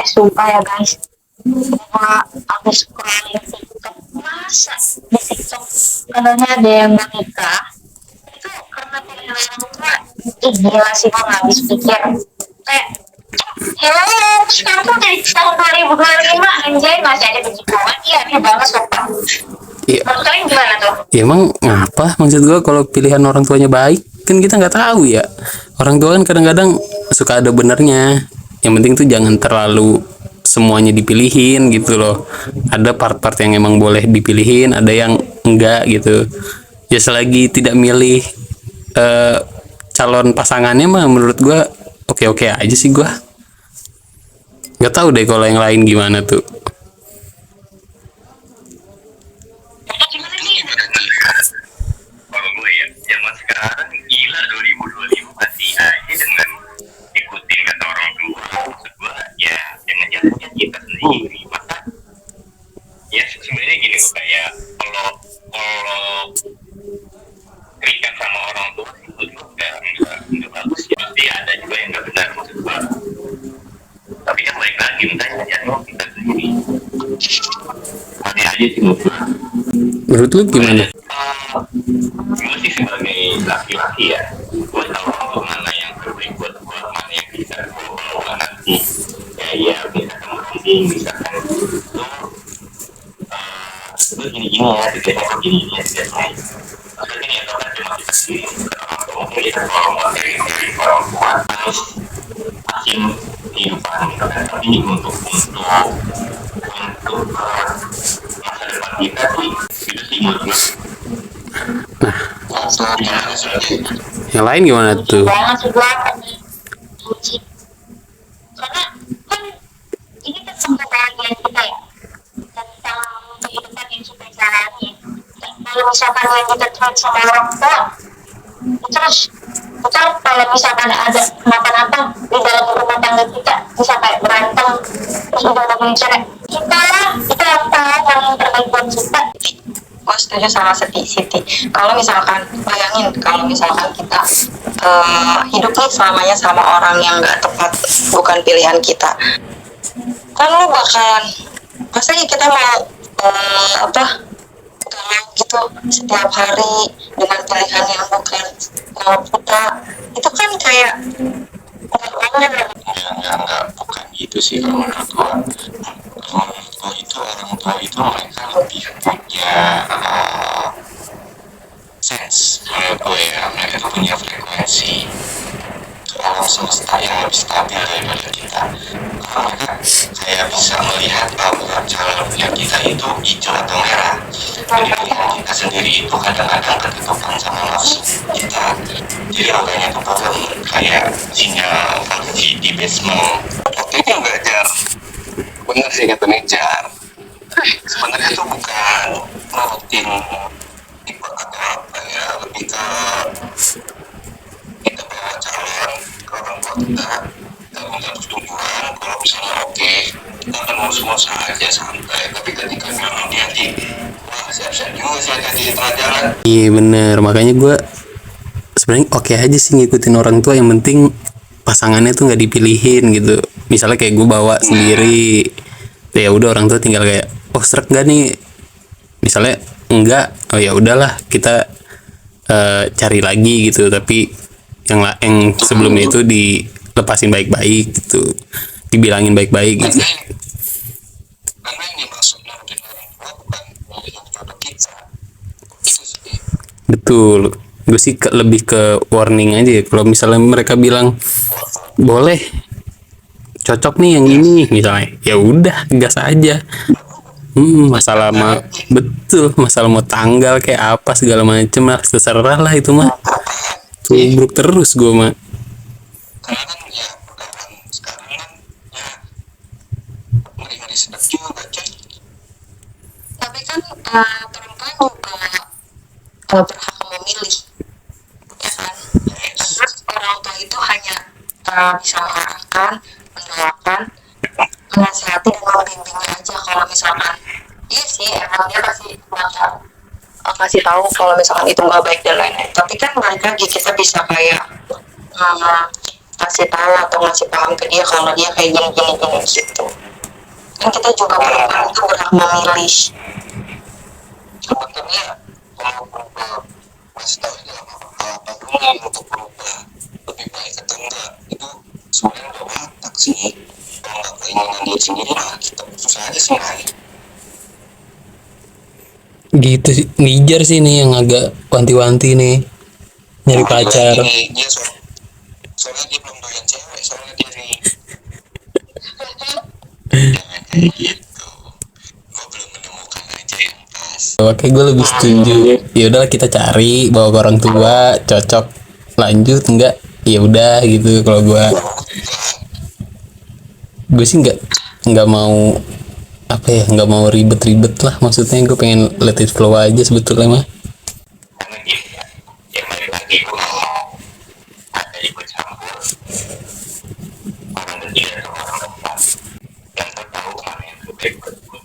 Sumpah ya guys, gua habis scroll di TikTok, masa di TikTok katanya ada yang mau nikah itu karena pilihan orang tua. Ih gila sih, gua nggak habis pikir kayak hello, sekarang tuh dari tahun 2025 anjay masih ada begituan. Iya aneh banget sumpah. Iya. Menurut kalian gimana tuh? Ya emang ngapa maksud gua kalau pilihan orang tuanya baik kan kita nggak tahu ya. Orang tua kan kadang-kadang suka ada benernya. Yang penting tuh jangan terlalu semuanya dipilihin gitu loh. Ada part-part yang emang boleh dipilihin, ada yang enggak gitu. Ya selagi tidak milih eh, calon pasangannya mah menurut gua oke-oke aja sih gua. Nggak tahu deh kalau yang lain gimana tuh. Gimana nih? Kalau gue ya, zaman sekarang gila 2025 masih aja dengan ikutin kata orang tua. Maksud gue ya jangan jalannya kita sendiri. Masa ya sebenarnya gini kok, kayak kalau kalau terikat sama orang tua sih menurut gue nggak bagus ya. Pasti ada juga yang nggak benar maksud gue. Tapi kan baik lagi entah jadi kita sendiri. Masih aja sih menurut gue. Menurut lu gimana? Gue sih sebagai laki-laki ya, gue tahu mana yang terbaik buat gue, mana yang bisa gue bawa nanti. Ya misalkan merunding, misalkan lu gini-gini ya, biasanya gini-gini ya biasanya. Maksudnya ya kalau kan cuma kita sendiri, orang tua mungkin kita kalau mau dari orang tua harus makin kehidupan gitu kan. Tapi untuk masa depan kita sih itu sih menurut gue. Yang lain gimana tuh? Banget sih gua puji. Karena kan ini kan tentang kebahagiaan kita ya, tentang kehidupan yang kita jalani. Dan kalau misalkan yang kita terus sama orang tua, terus kita kalau misalkan ada kenapa-napa di dalam rumah tangga kita bisa kayak berantem terus udah ngomongin cerai, kita lah itu yang tahu yang terbaik buat kita. Gue setuju sama Siti. Kalau misalkan bayangin kalau misalkan kita hidup nih selamanya sama orang yang nggak tepat, bukan pilihan kita, kan lu bakalan pasti kita mau galau gitu setiap hari dengan pilihan yang bukan kita. Itu kan kayak Enggak, bukan gitu sih kalau menurut gua. Kalau menurut gua itu orang tua itu mereka lebih punya sense menurut gua ya, mereka tuh punya frekuensi alam semesta yang lebih stabil daripada kita. Karena mereka kayak bisa melihat bahwa calonnya kita itu hijau atau merah. Jadi pilihan kita sendiri itu kadang-kadang ketutupan sama nafsu kita. Jadi makanya tuh bahkan kayak sinyal 5G di basement. Waktu itu belajar bener sih kata Nejar. Sebenarnya tuh bukan rutin tipe atau apa ya, lebih ke kita bawa calon ke orang tua kita minta persetujuan. Kalau misalnya oke, kita akan ngurus-ngurus aja santai. Tapi ketika memang dia wah siap-siap juga sih hati-hati di tengah jalan. Iya bener, makanya gue sebenarnya oke aja sih ngikutin orang tua, yang penting pasangannya tuh nggak dipilihin gitu. Misalnya kayak gue bawa sendiri, ya udah orang tua tinggal kayak oh srek nggak nih, misalnya enggak, oh ya udahlah kita cari lagi gitu. Tapi yang sebelumnya itu dilepasin baik-baik gitu, dibilangin baik-baik gitu. Karena yang dimaksud nurutin orang tua bukan memilih jodoh kita. Itu sih. Betul, gue sih lebih ke warning aja ya. Kalau misalnya mereka bilang boleh cocok nih yang ini misalnya, ya udah gas aja. Masalah mah betul, masalah mau tanggal kayak apa segala macem lah terserah lah, itu mah tubruk terus gue mah. Karena kan ya perkataan sekarang kan ya ngeri-ngeri sedap juga coy. tapi kan perempuan juga berhak memilih ya kan. Terus orang tua itu hanya bisa mengarahkan, mendoakan, menasihati dan membimbingnya aja. Kalau misalkan iya sih emang dia pasti bakal kasih tahu kalau misalkan itu nggak baik dan lain-lain. Tapi kan balik lagi kita bisa kayak kasih ngasih tahu atau ngasih paham ke dia kalau dia kayak gini gini gini gitu. Kan kita juga perempuan itu berhak memilih. Sebetulnya kalau berubah masih tahu nggak apa dulu untuk berubah lebih baik atau enggak, itu sebenarnya udah watak sih. Kalau nggak keinginan dia sendiri mah kita susah aja sih naik. Gitu sih, ngejar sih nih yang agak wanti-wanti nih nyari pacar. Dia soalnya dia belum doyan cewek, soalnya dia nih. Jangan kayak gitu, gue belum menemukan aja yang pas. Oke, gue lebih setuju. Ya udahlah kita cari, bawa ke orang tua, cocok, lanjut enggak? Ya udah gitu. Kalau gue sih nggak mau apa ya, nggak mau ribet-ribet lah. Maksudnya gue pengen let it flow aja sebetulnya mah. Karena gini ya, yang balik lagi kalau ada ikut campur orang ketiga atau orang keempat yang tahu mana yang terbaik buat gue.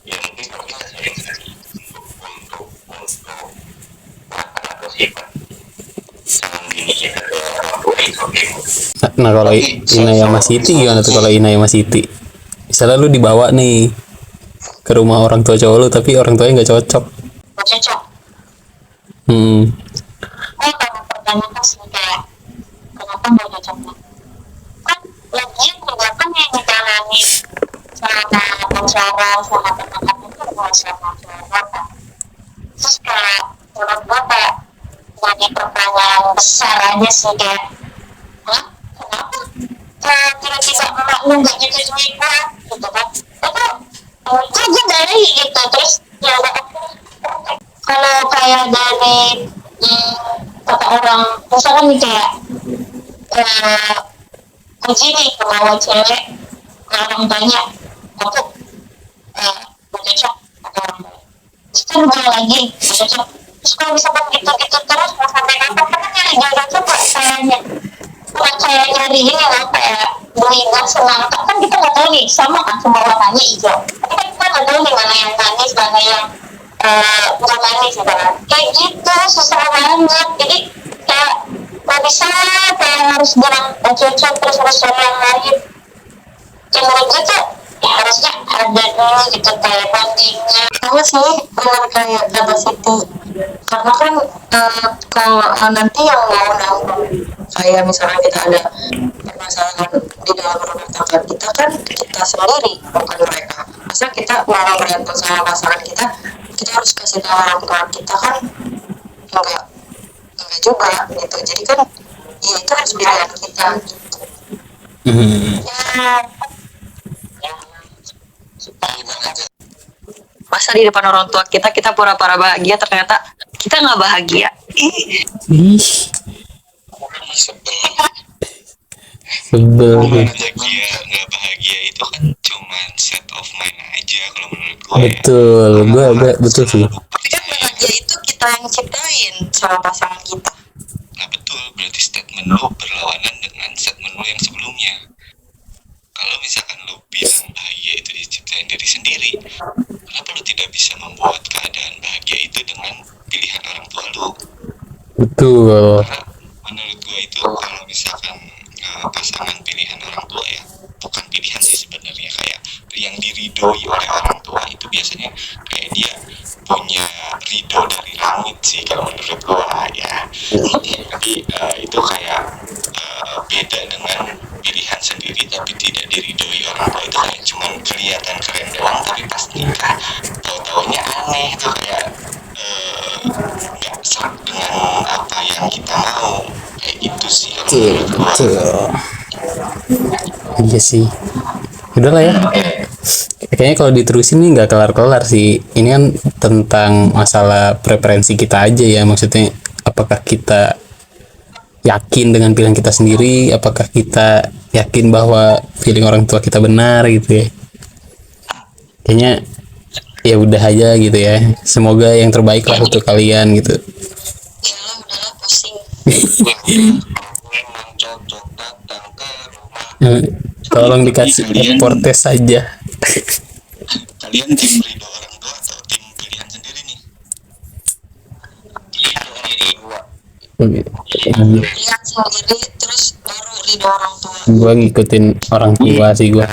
Ya mungkin kalau kita sering sekali untuk melakukan atau sifat salam gini kita ke orang tua itu oke. Nah kalau Inaya sama Siti gimana tuh? Kalau Inaya sama Siti, misalnya lu dibawa nih ke rumah orang tua cowok lu tapi orang tuanya nggak cocok. Gak cocok. Kalau pertanyaan sih kayak kenapa nggak cocoknya? Kan lagian juga kan yang dijalani sama pacaran sama teman-teman itu bukan sama keluarga kan. Terus kayak menurut gue kayak jadi pertanyaan besar aja sih kayak, hah? Kenapa? Tiba-tiba emak lu nggak nyetujui gue gitu kan? Itu gue dari gitu terus ya udah kalau kayak dari kata orang misalkan nih kayak uji nih bawa cewek orang banyak aku cocok atau orang banyak terus kan gue lagi cocok terus kalau misalkan gitu-gitu terus mau sampai kapan kan nyari jodoh tuh kayaknya bukan kayak nyari ini lah kayak berikan semangka kan kita nggak tahu nih sama kan semua warnanya hijau tapi kan kita nggak tahu nih mana yang manis mana yang bukan manis gitu kan kayak gitu susah banget jadi kayak nggak bisa kayak harus bilang cocok terus harus cari yang lain yang menurut gue tuh ya harusnya ada dulu gitu kayak bandingnya sama sih benar kayak kata Siti karena kan kalau nanti yang mau nanggung kayak misalnya kita ada permasalahan di dalam rumah tangga kita kan kita sendiri bukan mereka masa kita mau berantem sama pasangan kita harus kasih tahu orang tua kita kan enggak juga gitu jadi kan ya itu harus pilihan kita gitu ya masa di depan orang tua kita pura-pura bahagia ternyata kita nggak bahagia. Sebel Bahagia nggak bahagia itu kan cuman set of mind aja kalau menurut gue. betul, gue betul sih. Tapi kan bahagia itu kita yang ciptain sama pasangan kita. Nah betul, berarti statement lu berlawanan dengan statement lu yang sebelumnya. Kalau misalkan lu bilang bahagia itu diciptain dari sendiri, kenapa lu tidak bisa membuat keadaan bahagia itu dengan pilihan orang tua lu? Betul. Karena menurut gue itu kalau misalkan pasangan pilihan orang tua ya, bukan pilihan sih sebenarnya, kayak yang diridhoi oleh orang tua itu biasanya kayak dia punya ridho dari langit sih kalau menurut gue ya. Jadi itu kayak beda dengan pilihan sendiri tapi tidak diridhoi orang tua, itu kayak cuma kelihatan keren doang tapi pas nikah tahu-taunya aneh tuh kayak nggak serak dengan apa yang kita mau kayak gitu sih kalau menurut gue. Betul. Iya sih. Udahlah ya. Kayaknya kalau diterusin nih nggak kelar-kelar sih. Ini kan tentang masalah preferensi kita aja ya. Maksudnya apakah kita yakin dengan pilihan kita sendiri? Apakah kita yakin bahwa feeling orang tua kita benar gitu ya? Kayaknya ya udah aja gitu ya. Semoga yang terbaik lah untuk kalian gitu. Udahlah pusing. Memang cocok datang ke rumah. Tolong dikasih report test saja. Kalian tim ridho orang tua atau tim pilihan sendiri nih? Pilihan sendiri. Lihat sendiri terus baru jadi orang tua. Gua ngikutin orang tua sih gua.